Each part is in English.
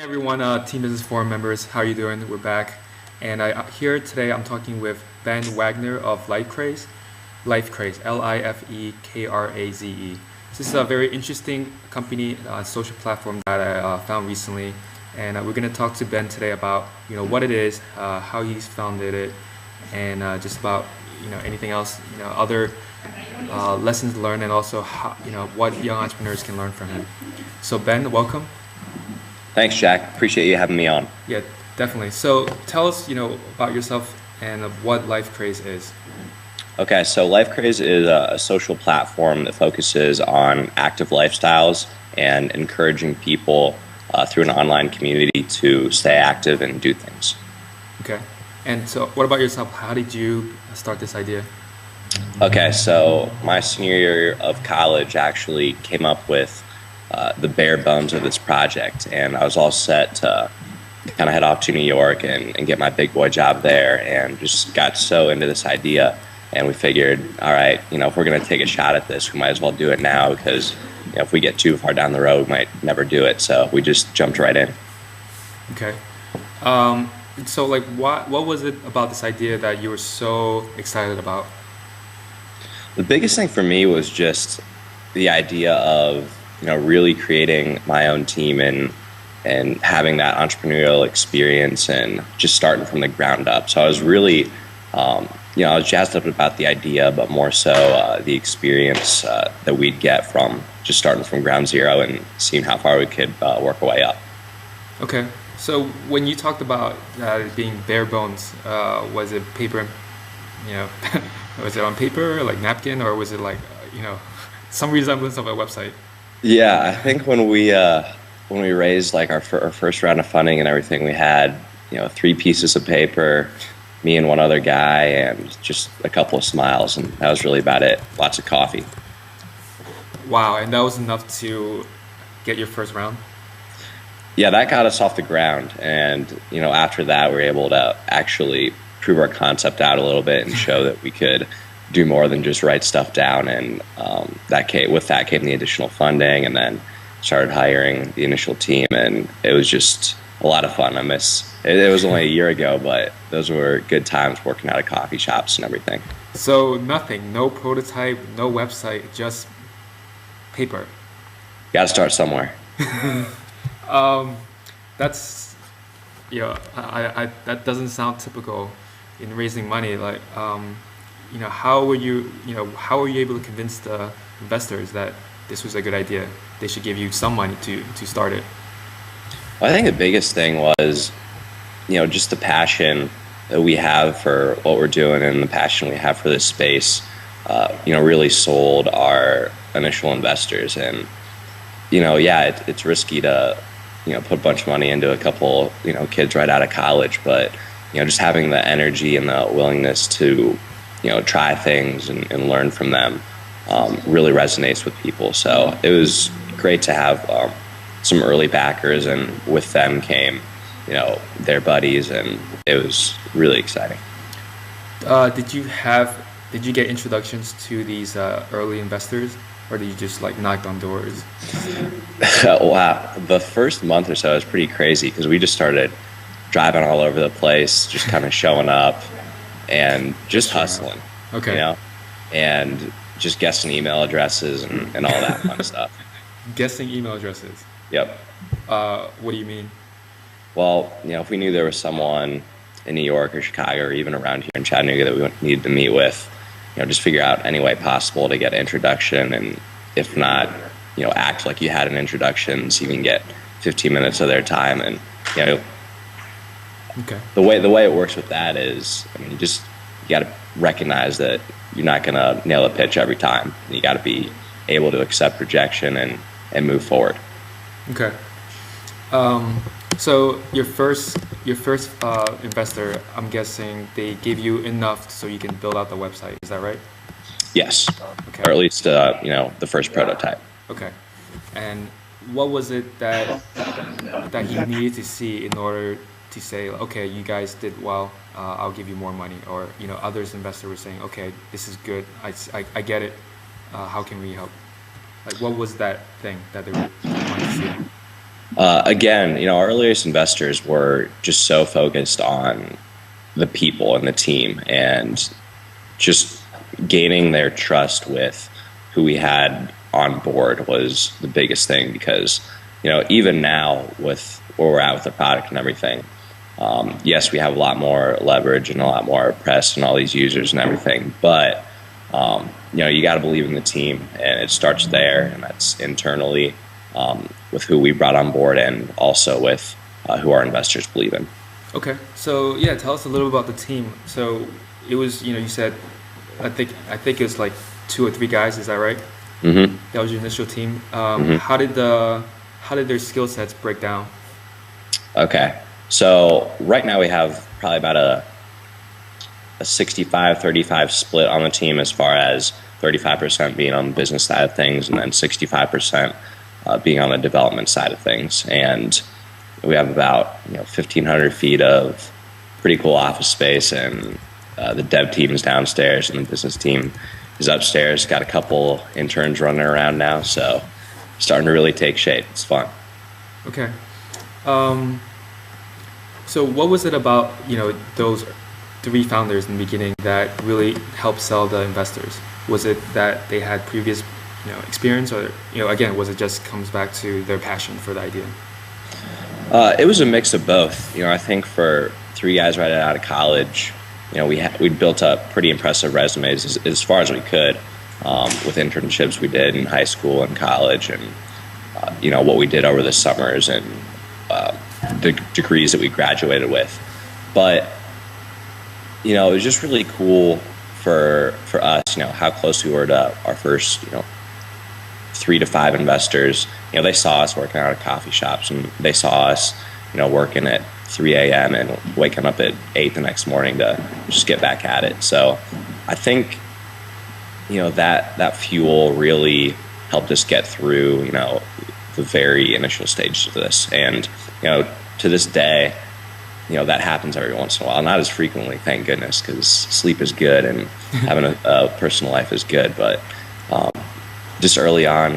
Hey everyone, Team Business Forum members, how are you doing? We're back, and here today I'm talking with Ben Wagner of LifeKraze, LifeKraze. This is a very interesting company, social platform that I found recently, and we're going to talk to Ben today about what it is, how he's founded it, and just about anything else, other lessons learned, and also how, what young entrepreneurs can learn from him. So Ben, welcome. Thanks, Jack. Appreciate you having me on. Yeah, definitely. So tell us, about yourself and what LifeKraze is. Okay, so LifeKraze is a social platform that focuses on active lifestyles and encouraging people through an online community to stay active and do things. Okay. And so what about yourself? How did you start this idea? Okay, so my senior year of college actually came up with the bare bones of this project, and I was all set to kind of head off to New York and get my big boy job there, and just got so into this idea, and we figured, all right, if we're going to take a shot at this, we might as well do it now, because if we get too far down the road, we might never do it. So we just jumped right in. Okay. So like what was it about this idea that you were so excited about? The biggest thing for me was just the idea of really creating my own team and having that entrepreneurial experience and just starting from the ground up. So I was really, I was jazzed up about the idea, but more so the experience that we'd get from just starting from ground zero and seeing how far we could work our way up. Okay. So when you talked about it being bare bones, was it paper, was it on paper, like napkin, or was it like, some resemblance of a website? Yeah, I think when we raised like our first round of funding and everything, we had 3 pieces of paper, me and one other guy, and just a couple of smiles, and that was really about it. Lots of coffee. Wow, and that was enough to get your first round? Yeah, that got us off the ground, and after that, we were able to actually prove our concept out a little bit and show that we could do more than just write stuff down, and with that came the additional funding, and then started hiring the initial team, and it was just a lot of fun. It was only a year ago, but those were good times working out of coffee shops and everything. So nothing, no prototype, no website, just paper. Got to start somewhere. That's that doesn't sound typical in raising money. Like how were you able to convince the investors that this was a good idea? They should give you some money to start it. Well, I think the biggest thing was, just the passion that we have for what we're doing and the passion we have for this space, really sold our initial investors. And, it's risky to, put a bunch of money into a couple, kids right out of college, but, just having the energy and the willingness to try things and learn from them really resonates with people. So it was great to have some early backers, and with them came, their buddies, and it was really exciting. Did you get introductions to these early investors, or did you just like knock on doors? Wow, the first month or so was pretty crazy because we just started driving all over the place, just kind of showing up and just hustling. Okay. And just guessing email addresses and all that fun stuff. Guessing email addresses? Yep. What do you mean? Well, if we knew there was someone in New York or Chicago or even around here in Chattanooga that we needed to meet with, just figure out any way possible to get an introduction, and if not, act like you had an introduction so you can get 15 minutes of their time. And okay. The way it works with that is, you got to recognize that you're not going to nail a pitch every time. You got to be able to accept rejection and move forward. Okay. So your first investor, I'm guessing they gave you enough so you can build out the website. Is that right? Yes. Okay. Or at least the first prototype. Okay. And what was it that he needed to see in order to say, okay, you guys did well, I'll give you more money? Or others investors were saying, okay, this is good, I get it, how can we help? Like, what was that thing that they wanted to see? Again, our earliest investors were just so focused on the people and the team and just gaining their trust with who we had on board was the biggest thing because, even now with where we're at with the product and everything, yes, we have a lot more leverage and a lot more press and all these users and everything, but you got to believe in the team, and it starts there, and that's internally with who we brought on board and also with who our investors believe in. Okay, so yeah, tell us a little about the team. So it was, you said, I think it was like 2 or 3 guys. Is that right? Mm-hmm. That was your initial team. Mm-hmm. How did their skill sets break down? Okay, so right now we have probably about a 65-35 split on the team, as far as 35% being on the business side of things and then 65% being on the development side of things. And we have about 1,500 feet of pretty cool office space, and the dev team is downstairs and the business team is upstairs. Got a couple interns running around now, so starting to really take shape. It's fun. Okay. So what was it about those 3 founders in the beginning that really helped sell the investors? Was it that they had previous experience, or again, was it just comes back to their passion for the idea? It was a mix of both. I think for 3 guys right out of college, we'd built up pretty impressive resumes as far as we could with internships we did in high school and college, and what we did over the summers and the degrees that we graduated with. But it was just really cool for us, how close we were to our first 3 to 5 investors. They saw us working out of coffee shops, and they saw us working at 3 a.m. and waking up at 8 the next morning to just get back at it. So I think that fuel really helped us get through the very initial stages of this. And to this day, that happens every once in a while. Not as frequently, thank goodness, because sleep is good and having a personal life is good. But just early on,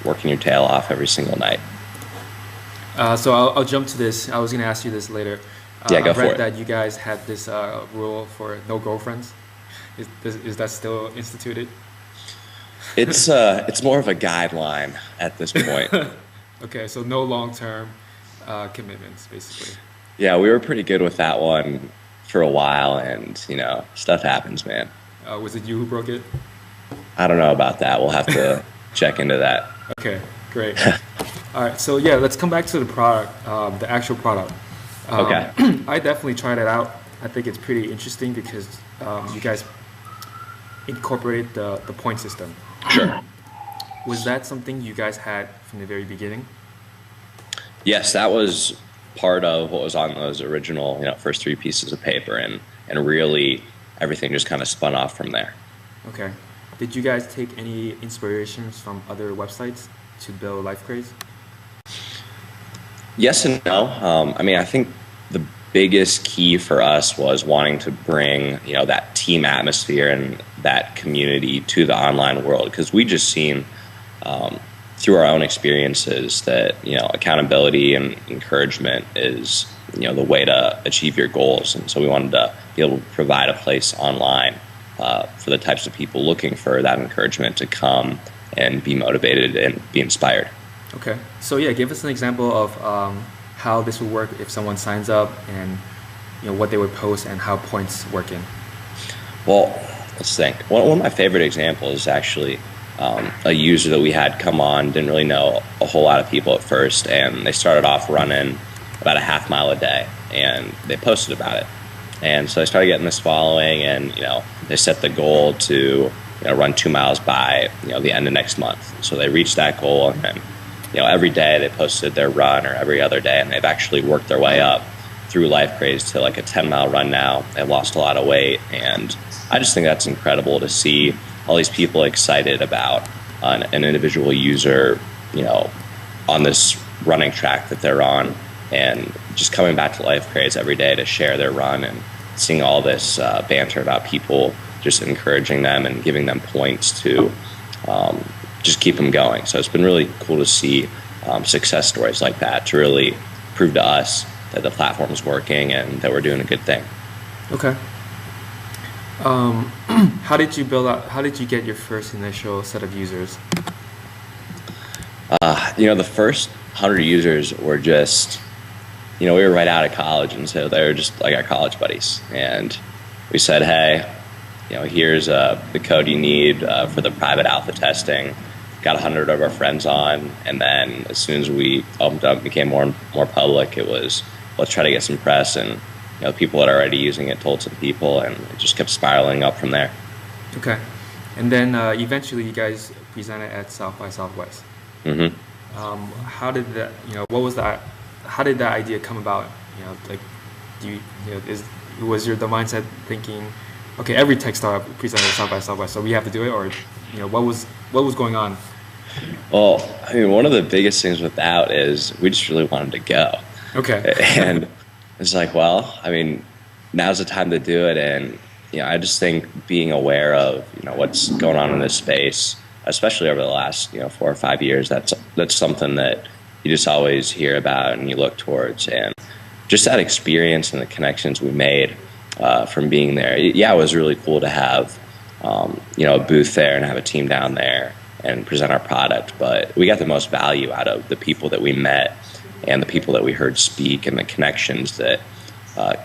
working your tail off every single night. So I'll jump to this. I was going to ask you this later. Yeah, go I for read it. that you guys had this rule for no girlfriends. Is that still instituted? It's more of a guideline at this point. Okay, so no long-term commitments, basically. Yeah, we were pretty good with that one for a while, and stuff happens, man. Was it you who broke it? I don't know about that. We'll have to check into that. Okay, great. All right, so yeah, let's come back to the product, the actual product. Okay. I definitely tried it out. I think it's pretty interesting because you guys incorporated the point system. Sure. Was that something you guys had from the very beginning? Yes, that was part of what was on those original, first 3 pieces of paper, and really everything just kind of spun off from there. Okay. Did you guys take any inspirations from other websites to build LifeKraze? Yes and no. I think the biggest key for us was wanting to bring, that team atmosphere and that community to the online world, because we just seen through our own experiences that accountability and encouragement is the way to achieve your goals. And so we wanted to be able to provide a place online for the types of people looking for that encouragement to come and be motivated and be inspired. Okay, so yeah, give us an example of how this would work if someone signs up, and what they would post and how points work in. Well, let's think. One of my favorite examples is actually a user that we had come on, didn't really know a whole lot of people at first, and they started off running about a half mile a day, and they posted about it. And so they started getting this following, and they set the goal to run 2 miles by the end of next month. So they reached that goal, and then every day they posted their run, or every other day, and they've actually worked their way up through LifeKraze to like a 10-mile run now. They've lost a lot of weight, and I just think that's incredible to see all these people excited about an individual user, on this running track that they're on, and just coming back to LifeKraze every day to share their run, and seeing all this banter about people just encouraging them and giving them points to just keep them going. So it's been really cool to see success stories like that to really prove to us that the platform is working and that we're doing a good thing. Okay. How did you build out? How did you get your first initial set of users? The first 100 users were just, we were right out of college, and so they were just like our college buddies. And we said, hey, here's the code you need for the private alpha testing. Got 100 of our friends on, and then as soon as we opened up, became more and more public, it was, let's try to get some press, and people that are already using it told some people, and it just kept spiraling up from there. Okay. And then eventually you guys presented at South by Southwest. Mm-hmm. How did that, what was that, how did that idea come about? Like, was the mindset thinking, okay, every tech startup presented at South by Southwest, so we have to do it, or, what was going on? Well, one of the biggest things with that is we just really wanted to go. Okay. And it's like, well, now's the time to do it. And, I just think being aware of, what's going on in this space, especially over the last, 4 or 5 years, that's something that you just always hear about and you look towards. And just that experience and the connections we made from being there. Yeah, it was really cool to have, a booth there and have a team down there and present our product. But we got the most value out of the people that we met and the people that we heard speak and the connections that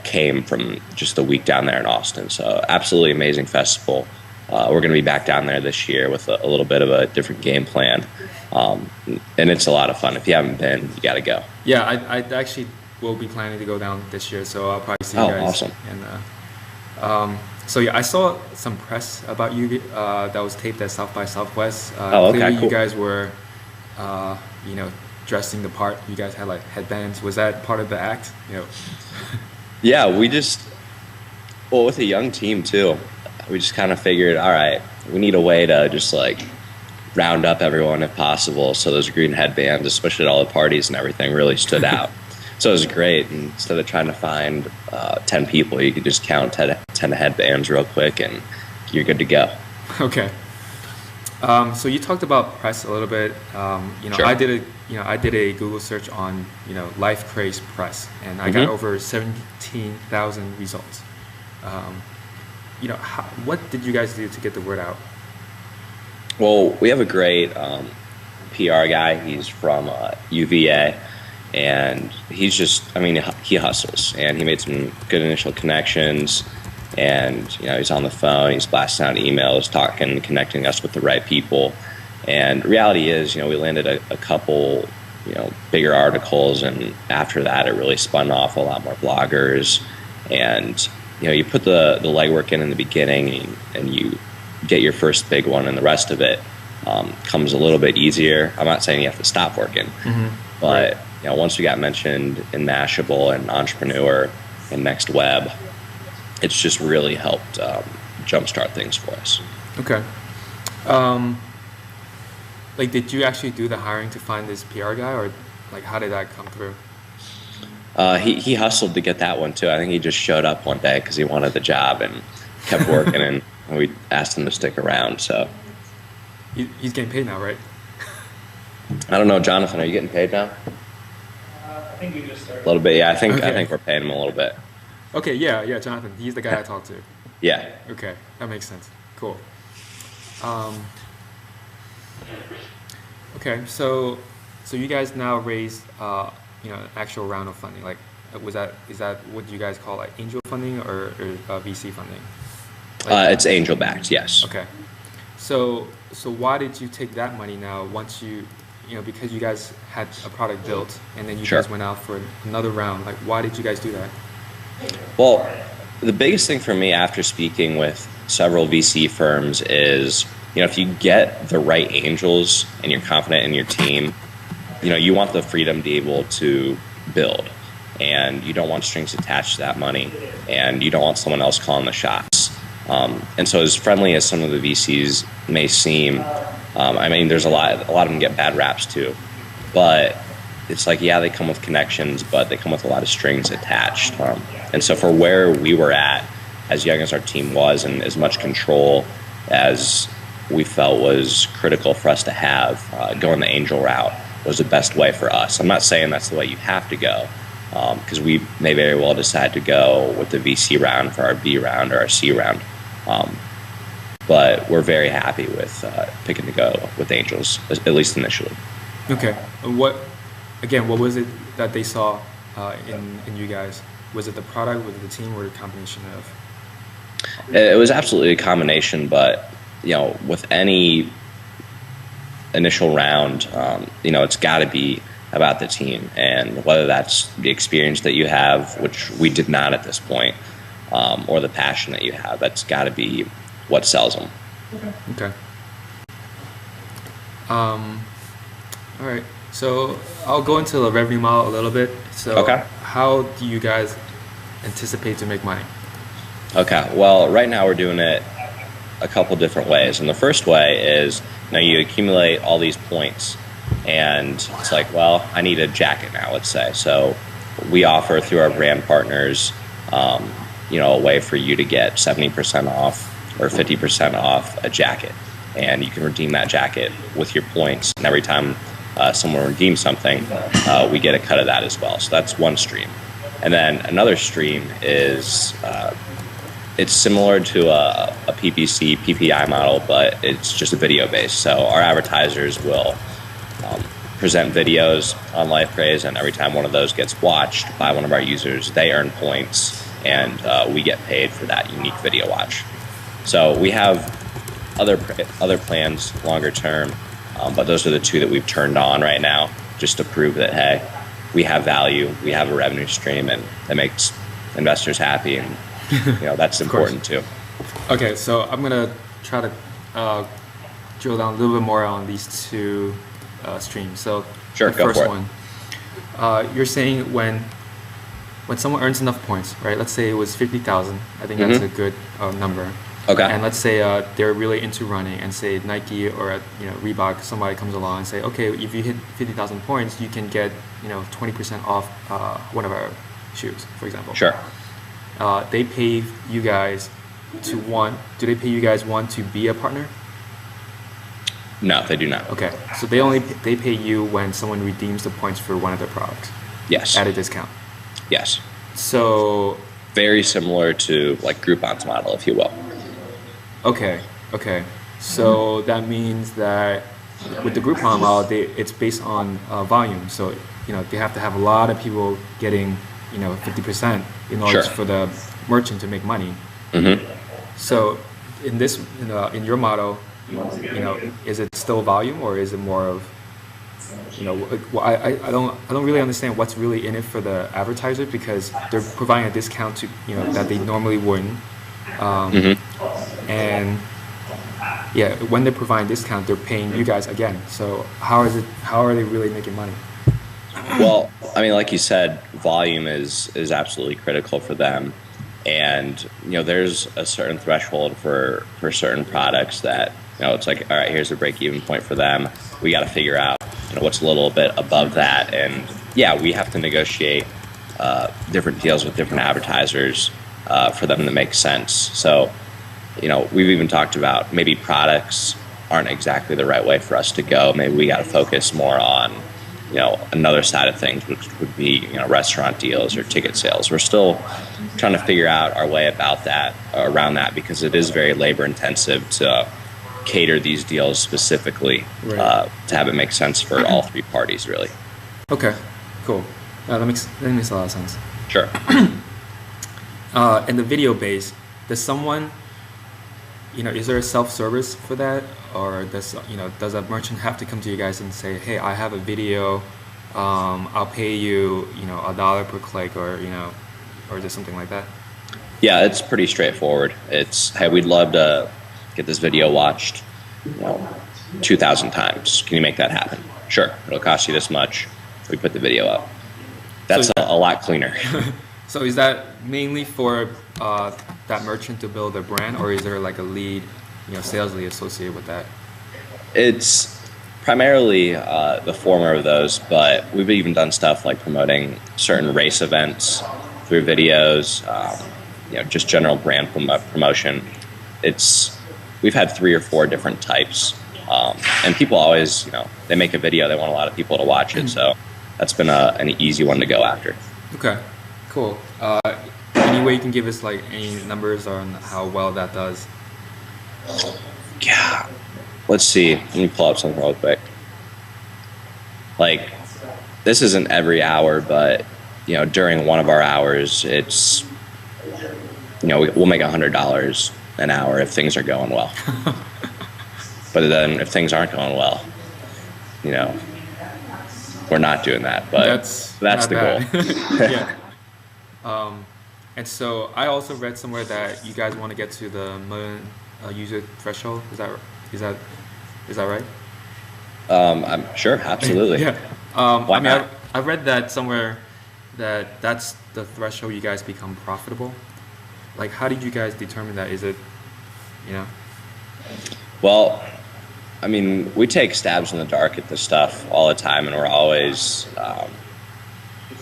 came from just the week down there in Austin. So absolutely amazing festival. We're going to be back down there this year with a little bit of a different game plan. And it's a lot of fun. If you haven't been, you got to go. Yeah, I actually will be planning to go down this year, so I'll probably see you guys. Awesome. And so yeah, I saw some press about you that was taped at South by Southwest. Okay, clearly cool. You guys were, dressing the part. You guys had like headbands. Was that part of the act? Yeah, with a young team too, we just kind of figured, all right, we need a way to just like round up everyone if possible. So those green headbands, especially at all the parties and everything, really stood out. So it was great. And instead of trying to find 10 people, you could just count 10 headbands real quick and you're good to go. Okay. So you talked about press a little bit. Sure. I did a Google search on LifeKraze press, and I got over 17,000 results. What did you guys do to get the word out? Well, we have a great PR guy. He's from UVA, and he's just, he hustles, and he made some good initial connections. And he's on the phone, he's blasting out emails, talking, connecting us with the right people. And reality is, we landed a couple, bigger articles, and after that, it really spun off a lot more bloggers. And you put the legwork in the beginning, and you get your first big one, and the rest of it comes a little bit easier. I'm not saying you have to stop working, but once we got mentioned in Mashable and Entrepreneur and Next Web, it's just really helped jumpstart things for us. Okay. Did you actually do the hiring to find this PR guy, or how did that come through? He hustled to get that one too. I think he just showed up one day because he wanted the job and kept working, and we asked him to stick around. So he's getting paid now, right? I don't know, Jonathan. Are you getting paid now? I think we just started. A little bit, yeah. I think Okay. we're paying him a little bit. Okay, yeah, Jonathan. He's the guy I talked to. Yeah. Okay, that makes sense. Cool. Okay, so you guys now raised an actual round of funding. Is that what you guys call angel funding or VC funding? It's angel backed, yes. Okay. So why did you take that money now once because you guys had a product built and then you Sure. guys went out for another round? Why did you guys do that? Well, the biggest thing for me after speaking with several VC firms is, if you get the right angels and you're confident in your team, you want the freedom to be able to build, and you don't want strings attached to that money, and you don't want someone else calling the shots. And so as friendly as some of the VCs may seem, there's a lot of them get bad raps too, but it's they come with connections, but they come with a lot of strings attached. And so for where we were at, as young as our team was, and as much control as we felt was critical for us to have, going the angel route, was the best way for us. I'm not saying that's the way you have to go, because we may very well decide to go with the VC round for our B round or our C round. But we're very happy with picking to go with angels, at least initially. Okay. What was it that they saw in you guys? Was it the product, was it the team, or a combination of? It was absolutely a combination, but with any initial round, it's got to be about the team, and whether that's the experience that you have, which we did not at this point, or the passion that you have, that's got to be what sells them. Okay. All right. So I'll go into the revenue model a little bit. So okay. How do you guys anticipate to make money? Okay. Well, right now we're doing it a couple different ways, and the first way is you accumulate all these points, and it's like, well, I need a jacket now, let's say. So we offer through our brand partners, a way for you to get 70% off or 50% off a jacket, and you can redeem that jacket with your points. And every time someone redeems something, we get a cut of that as well. So that's one stream. And then another stream is it's similar to a PPC, PPI model, but it's just a video based. So our advertisers will present videos on LifeKraze, and every time one of those gets watched by one of our users, they earn points, and we get paid for that unique video watch. So we have other plans longer term, but those are the two that we've turned on right now, just to prove that, hey, we have value, we have a revenue stream, and that makes investors happy, and that's important too. Okay, so I'm gonna try to drill down a little bit more on these two streams. So sure, the go first for it. one, you're saying when someone earns enough points, right? Let's say it was 50,000. I think that's a good number. Okay. And let's say they're really into running, and say Nike or Reebok, somebody comes along and say, okay, if you hit 50,000 points, you can get 20% off one of our shoes, for example. Sure. They pay you guys to do they pay you guys to be a partner? No, they do not. Okay, so they pay you when someone redeems the points for one of their products. Yes. At a discount. Yes. So very similar to like Groupon's model, if you will. Okay. So that means that with the Groupon model, it's based on volume. So they have to have a lot of people getting 50% in order for the merchant to make money. Mm-hmm. So in your model, is it still volume, or is it more of I don't really understand what's really in it for the advertiser, because they're providing a discount to that they normally wouldn't. And when they're providing discount, they're paying you guys again. So how are they really making money? Well, I mean, like you said, volume is absolutely critical for them, and there's a certain threshold for certain products that it's like, all right, here's a break-even point for them. We got to figure out what's a little bit above that, and we have to negotiate different deals with different advertisers for them to make sense. So we've even talked about maybe products aren't exactly the right way for us to go. Maybe we got to focus more on another side of things, which would be restaurant deals or ticket sales. We're still trying to figure out our way around that, because it is very labor intensive to cater these deals specifically, to have it make sense for all three parties, really. Okay, cool. That makes a lot of sense. Sure. And the video base, does someone, is there a self-service for that, or does a merchant have to come to you guys and say, hey, I have a video, I'll pay you, $1 per click, or or just something like that? Yeah, it's pretty straightforward. It's, hey, we'd love to get this video watched 2,000 times. Can you make that happen? Sure. It'll cost you this much. We put the video up. That's a lot cleaner. So is that mainly for that merchant to build their brand, or is there like a lead, sales lead associated with that? It's primarily the former of those, but we've even done stuff like promoting certain race events through videos, just general brand promotion. We've had 3 or 4 different types And people always, they make a video, they want a lot of people to watch it. So that's been an easy one to go after. Okay, cool. Any way you can give us like any numbers on how well that does? Yeah. Let's see. Let me pull up something real quick. Like, this isn't every hour, but during one of our hours, it's we'll make $100 an hour if things are going well. But then if things aren't going well, we're not doing that. But that's the goal. Yeah. And so I also read somewhere that you guys want to get to the million user threshold. Is that right? I'm sure, absolutely. Yeah. Why not? I read that somewhere that that's the threshold you guys become profitable. Like, how did you guys determine that? Is it, Well, we take stabs in the dark at this stuff all the time, and we're always,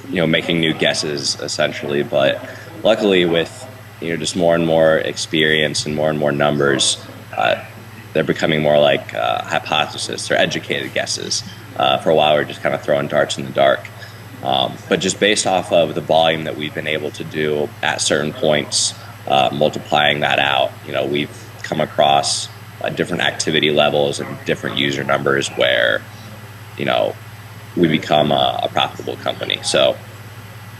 making new guesses, essentially. But luckily, with just more and more experience and more numbers, they're becoming more like hypotheses or educated guesses. For a while, we're just kind of throwing darts in the dark. But just based off of the volume that we've been able to do at certain points, multiplying that out, we've come across different activity levels and different user numbers where, we become a profitable company. So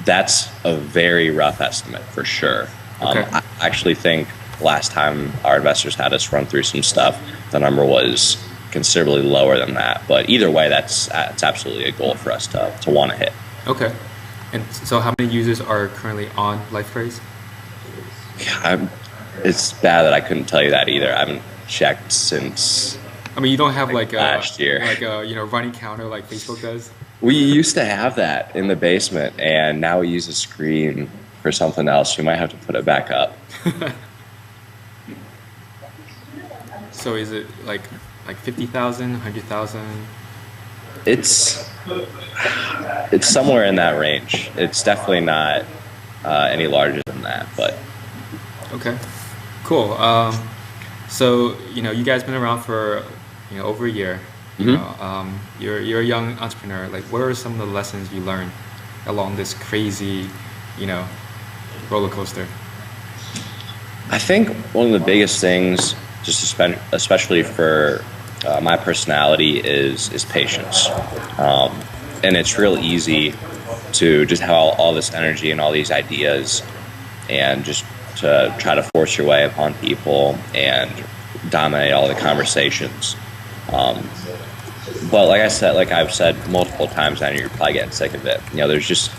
that's a very rough estimate for sure. Okay. I actually think last time our investors had us run through some stuff, the number was considerably lower than that. But either way, it's absolutely a goal for us to want to hit. Okay. And so how many users are currently on LifeKraze? Yeah, it's bad that I couldn't tell you that either. I haven't checked since you don't have like last year. Like a running counter like Facebook does? We used to have that in the basement, and now we use a screen for something else. We might have to put it back up. So is it like 50,000, 100,000? It's somewhere in that range. It's definitely not any larger than that, but okay, cool. So you guys been around for over a year. You're a young entrepreneur. Like, what are some of the lessons you learned along this crazy roller coaster? I think one of the biggest things, especially for my personality, is patience. And it's real easy to just have all this energy and all these ideas and just to try to force your way upon people and dominate all the conversations. But like I've said multiple times, and you're probably getting sick of it. There's just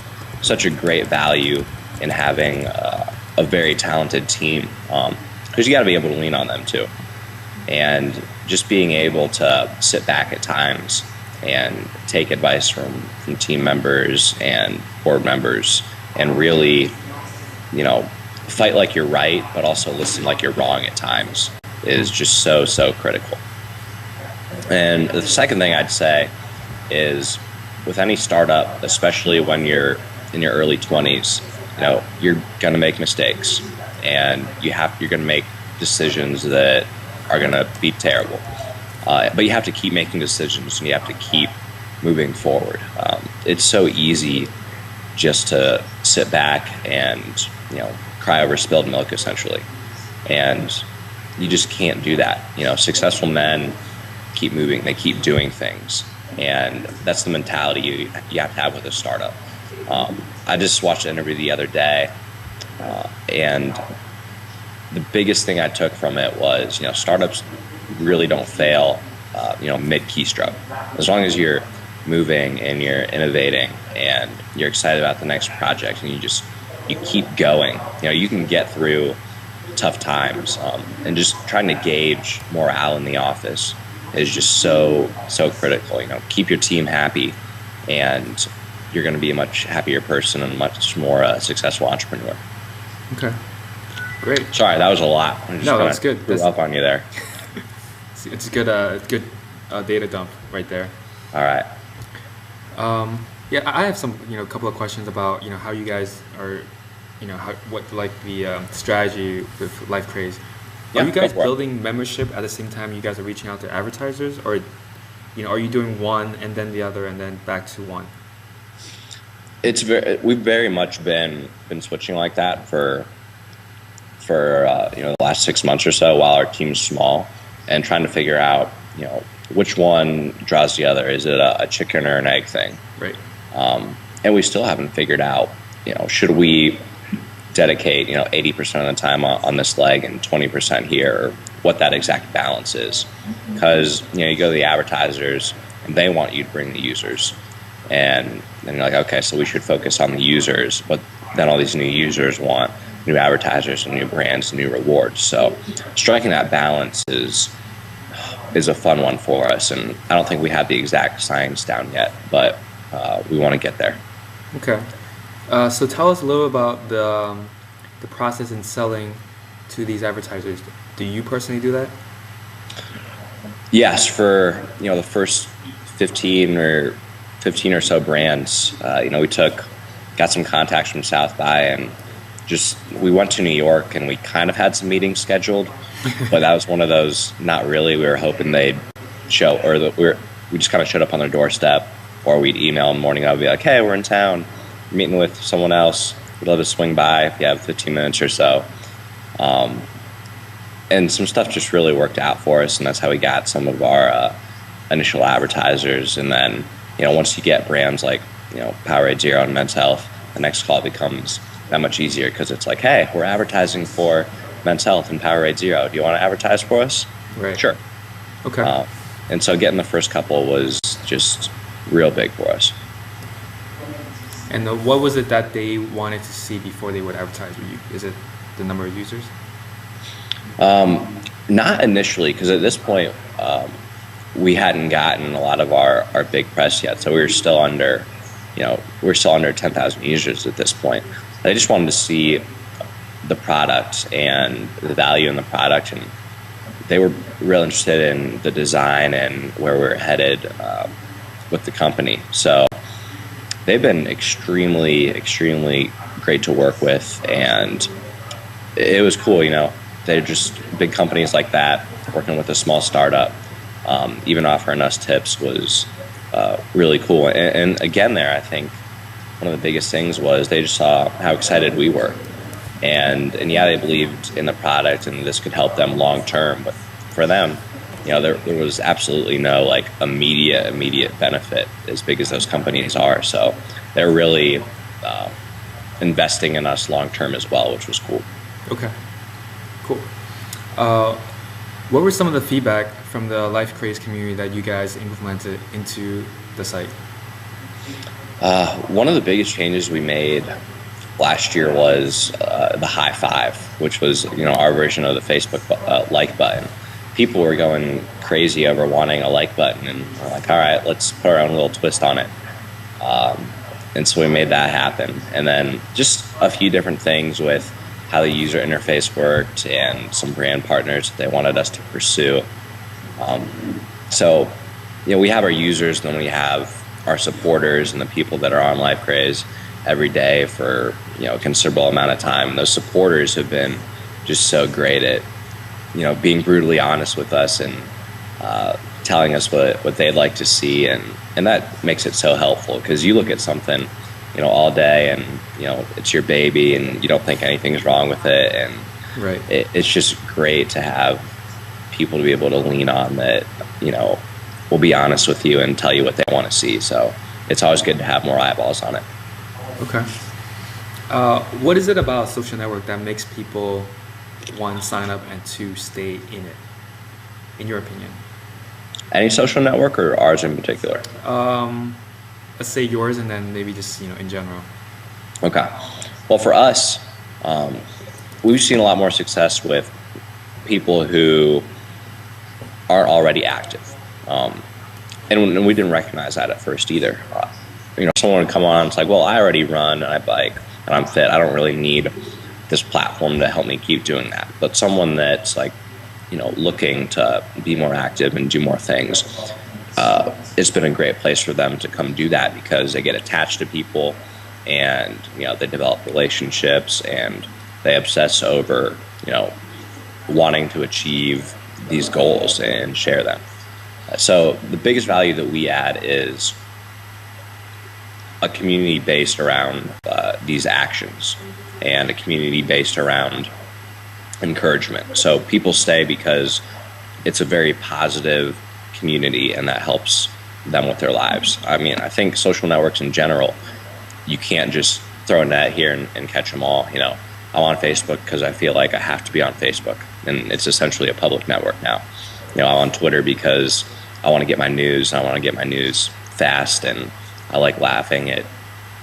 such a great value in having a very talented team, because you got to be able to lean on them too, and just being able to sit back at times and take advice from team members and board members, and really, fight like you're right, but also listen like you're wrong at times, is just so critical. And the second thing I'd say is, with any startup, especially when you're in your early 20s, you're going to make mistakes, and you're going to make decisions that are going to be terrible. But you have to keep making decisions, and you have to keep moving forward. It's so easy just to sit back and cry over spilled milk, essentially, and you just can't do that. Successful men keep moving, they keep doing things, and that's the mentality you have to have with a startup. I just watched an interview the other day, and the biggest thing I took from it was, startups really don't fail, mid-keystroke. As long as you're moving and you're innovating and you're excited about the next project, and you keep going, you can get through tough times. And just trying to gauge morale in the office is just so critical. Keep your team happy, and you're going to be a much happier person and much more successful entrepreneur. Okay, great. Sorry, that was a lot. No, that's good. That's up on you there. It's good data dump right there. All right. Yeah, I have some couple of questions about how you guys are, what like the strategy with LifeKraze. Are Yeah, you go guys for it. building membership at the same time you guys are reaching out to advertisers, or are you doing one and then the other and then back to one? We've very much been switching like that for the last 6 months or so while our team's small, and trying to figure out which one draws the other. Is it a chicken or an egg thing? Right. And we still haven't figured out, should we dedicate 80% of the time on this leg and 20% here, or what that exact balance is. Because you go to the advertisers and they want you to bring the users, and then you're like, okay, so we should focus on the users, but then all these new users want new advertisers and new brands and new rewards. So striking that balance is a fun one for us, and I don't think we have the exact science down yet, but we want to get there. Okay. So tell us a little about the process in selling to these advertisers. Do you personally do that? Yes, for the first 15 or so brands, we got some contacts from South by, and we went to New York, and we kind of had some meetings scheduled, but that was one of those, not really. We were hoping they'd show, or we just kind of showed up on their doorstep, or we'd email in the morning. I'd be like, hey, we're in town, meeting with someone else. We'd love to swing by if you have 15 minutes or so. And some stuff just really worked out for us, and that's how we got some of our initial advertisers. And then, once you get brands like, Powerade Zero and Men's Health, the next call becomes that much easier, because it's like, hey, we're advertising for Men's Health and Powerade Zero. Do you want to advertise for us? Right. Sure. Okay. And so getting the first couple was just real big for us. And what was it that they wanted to see before they would advertise with you? Is it the number of users? Not initially, because at this point, we hadn't gotten a lot of our big press yet. So we were still under 10,000 users at this point. They just wanted to see the product and the value in the product, and they were real interested in the design and where we're headed with the company. So they've been extremely, extremely great to work with, and it was cool. They're just big companies like that working with a small startup. Even offering us tips was really cool. And again, I think one of the biggest things was they just saw how excited we were, and yeah, they believed in the product and this could help them long term. But for them, there was absolutely no immediate benefit, as big as those companies are. So they're really investing in us long term as well, which was cool. Okay. Cool. What were some of the feedback from the LifeKraze community that you guys implemented into the site? One of the biggest changes we made last year was the high five, which was our version of the Facebook like button. People were going crazy over wanting a like button, and we're like, all right, let's put our own little twist on it. And so we made that happen. And then just a few different things with how the user interface worked and some brand partners that they wanted us to pursue. So we have our users, and then we have our supporters and the people that are on LifeKraze every day for a considerable amount of time. And those supporters have been just so great at being brutally honest with us and telling us what they'd like to see, and that makes it so helpful, because you look at something all day, and it's your baby, and you don't think anything's wrong with it, and Right. It's just great to have people to be able to lean on that will be honest with you and tell you what they want to see. So it's always good to have more eyeballs on it. Okay. What is it about social network that makes people, one, sign up, and two, stay in it, in your opinion? Any social network, or ours in particular? Let's say yours, and then maybe just in general. Okay. Well, for us, we've seen a lot more success with people who aren't already active, and we didn't recognize that at first either. Someone would come on and it's like, well, I already run and I bike and I'm fit. I don't really need this platform to help me keep doing that. But someone that's looking to be more active and do more things, it's been a great place for them to come do that, because they get attached to people, and they develop relationships, and they obsess over wanting to achieve these goals and share them. So the biggest value that we add is a community based around these actions, and a community based around encouragement. So people stay because it's a very positive community, and that helps them with their lives. I mean, I think social networks in general, you can't just throw a net here and catch them all. You know, I'm on Facebook because I feel like I have to be on Facebook, and it's essentially a public network now. You know, I'm on Twitter because I want to get my news, and I want to get my news fast, and I like laughing at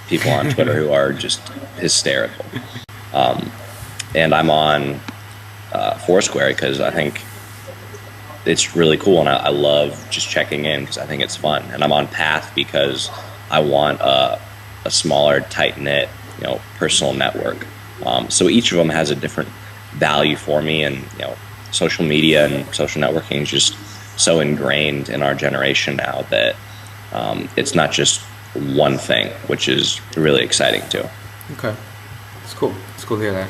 people on Twitter who are just hysterical. And I'm on Foursquare because I think it's really cool, and I love just checking in because I think it's fun. And I'm on Path because I want a smaller, tight-knit, you know, personal network. So each of them has a different value for me, and you know, social media and social networking is just so ingrained in our generation now that it's not just one thing, which is really exciting too. Okay, it's cool. It's cool to hear that.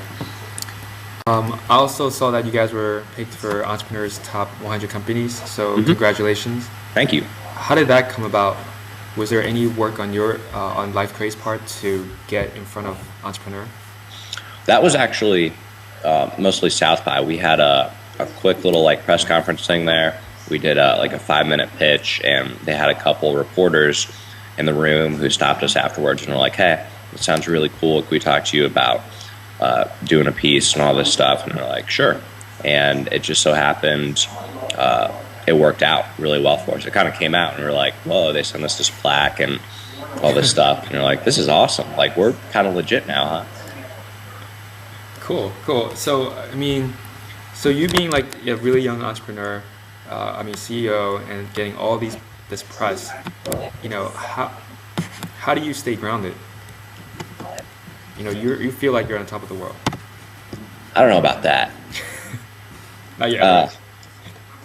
I also saw that you guys were picked for Entrepreneur's Top 100 Companies, so congratulations. Thank you. How did that come about? Was there any work on your on LifeKraze part to get in front of Entrepreneur? That was actually mostly South by. We had a quick little like press conference thing there. We did like a 5-minute pitch, and they had a couple reporters in the room who stopped us afterwards and were like, "Hey, it sounds really cool. Can we talk to you about doing a piece and all this stuff?" And we're like, "Sure." And it just so happened it worked out really well for us. It kind of came out, and we were like, "Whoa!" They sent us this plaque and all this stuff, and we're like, "This is awesome! Like, we're kind of legit now, huh?" Cool, cool. So I mean, so you being like a really young entrepreneur, CEO, and getting all this press, you know, how do you stay grounded? You know, you feel like you're on top of the world. I don't know about that. Not yet.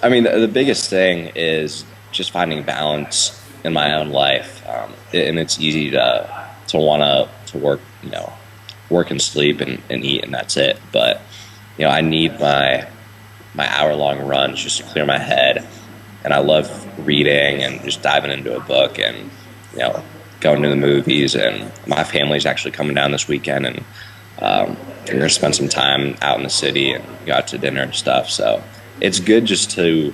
I mean, the biggest thing is just finding balance in my own life, and it's easy to want to work, you know, work and sleep and eat, and that's it. But you know, I need my hour-long runs just to clear my head, and I love reading and just diving into a book, and you know, going to the movies. And my family's actually coming down this weekend, and we're gonna spend some time out in the city and go out to dinner and stuff. So it's good just to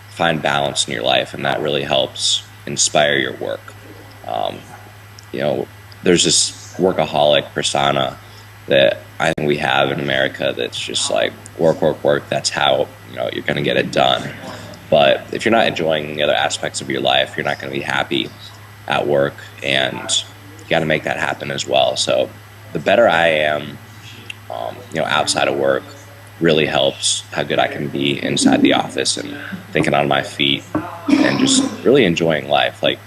find balance in your life, and that really helps inspire your work. You know, there's this workaholic persona that I think we have in America that's just like work, work, work. That's how, you know, you're going to get it done. But if you're not enjoying the other aspects of your life, you're not going to be happy at work, and you got to make that happen as well. So the better I am, you know, outside of work really helps how good I can be inside the office and thinking on my feet and just really enjoying life. Like,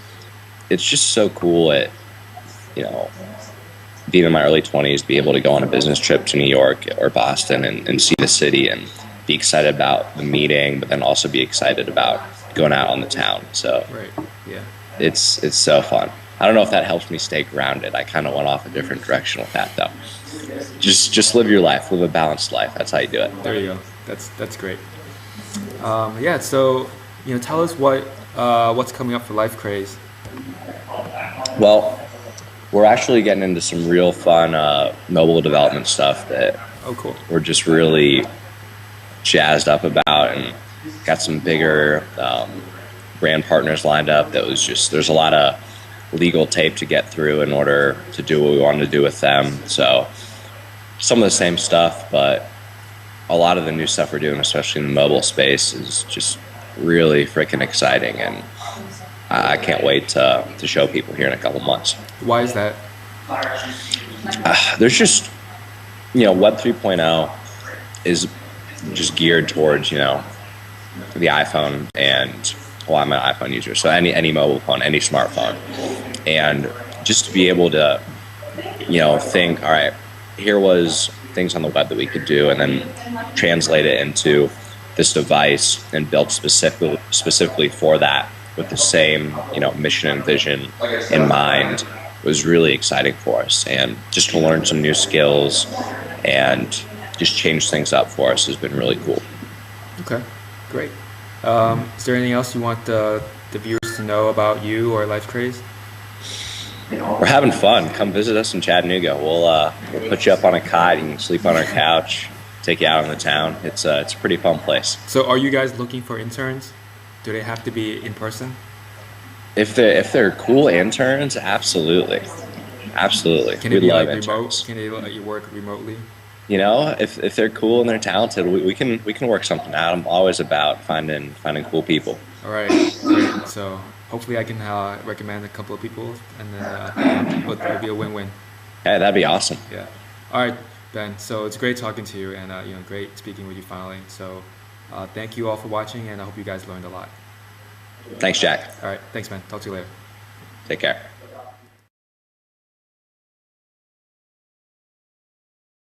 it's just so cool at, you know, being in my early 20s, be able to go on a business trip to New York or Boston and see the city and be excited about the meeting, but then also be excited about going out on the town. So Right. Yeah. it's so fun. I don't know if that helps me stay grounded. I kind of went off a different direction with that, though. Just live your life, live a balanced life. That's how you do it. There you go. That's great. Yeah. So you know, tell us what's coming up for LifeKraze. Well, we're actually getting into some real fun mobile development stuff that Oh, cool. we're just really jazzed up about, and got some bigger brand partners lined up. That was just, there's a lot of legal tape to get through in order to do what we wanted to do with them. So some of the same stuff, but a lot of the new stuff we're doing, especially in the mobile space, is just really freaking exciting, and I can't wait to show people here in a couple months. Why is that? There's just, you know, Web 3.0 is just geared towards, you know, the iPhone, and well, I'm an iPhone user, so any mobile phone, any smartphone, and just to be able to, you know, think, all right, here was things on the web that we could do, and then translate it into this device and built specifically for that, with the same, you know, mission and vision in mind, was really exciting for us. And just to learn some new skills and just changed things up for us has been really cool. Okay, great. Is there anything else you want the viewers to know about you or LifeKraze? We're having fun. Come visit us in Chattanooga. We'll put you up on a cot. You can sleep on our couch. Take you out in the town. It's a pretty fun place. So, are you guys looking for interns? Do they have to be in person? If they're cool interns, absolutely. Can We'd it be love like interns. remote? Can they let you work remotely? You know, if they're cool and they're talented, we can work something out. I'm always about finding cool people. All right, great. So hopefully I can recommend a couple of people, and then it'll be a win-win. Hey, that'd be awesome. Yeah. All right, Ben. So it's great talking to you, and great speaking with you finally. So thank you all for watching, and I hope you guys learned a lot. Thanks, Jack. All right, thanks, man. Talk to you later. Take care.